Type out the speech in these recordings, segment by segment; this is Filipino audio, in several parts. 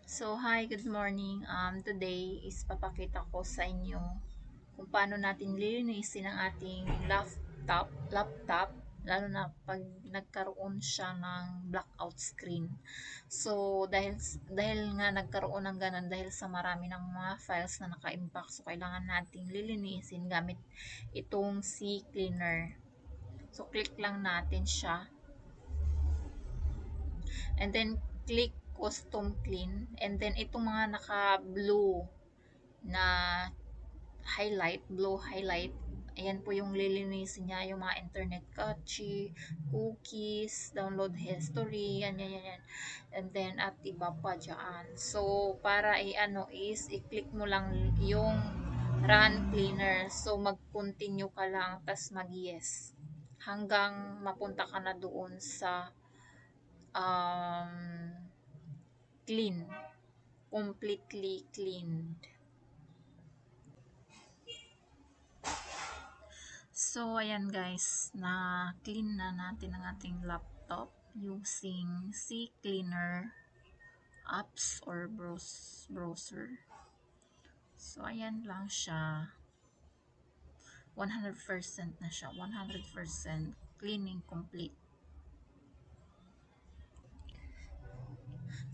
So, hi, good morning. Today is papakita ko sa inyo kung paano natin lilinisin ang ating laptop, lalo na pag nagkaroon siya ng blackout screen. So, dahil nga nagkaroon ng ganun dahil sa marami ng mga files na naka-impact, so kailangan nating lilinisin gamit itong CCleaner. So, click lang natin siya. And then, click custom clean. And then, itong mga naka-blue na blue highlight, ayan po yung lilinisin niya, yung mga internet cache, cookies, download history, yan. And then, at iba pa dyan. So, para i-click mo lang yung run cleaner. So, mag-continue ka lang, tas mag-yes. Hanggang mapunta ka na doon sa um, clean, completely cleaned. So, ayan guys, na clean na natin ang ating laptop using CCleaner apps or browser. So, ayan lang siya. 100% na siya. 100% cleaning complete.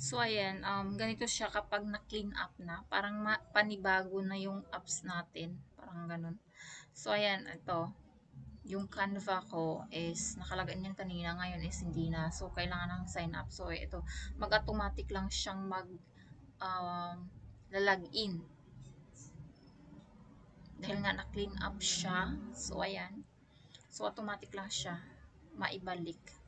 So, ayan, ganito siya kapag na-clean up na. Parang panibago na yung apps natin. Parang ganun. So, ayan, ito. Yung Canva ko is nakalagay niyan kanina, ngayon is hindi na. So, kailangan ng sign up. So, ito, mag-automatic lang siyang um, lalagin. Dahil nga na-clean up siya. So, ayan. So, automatic lang siya maibalik.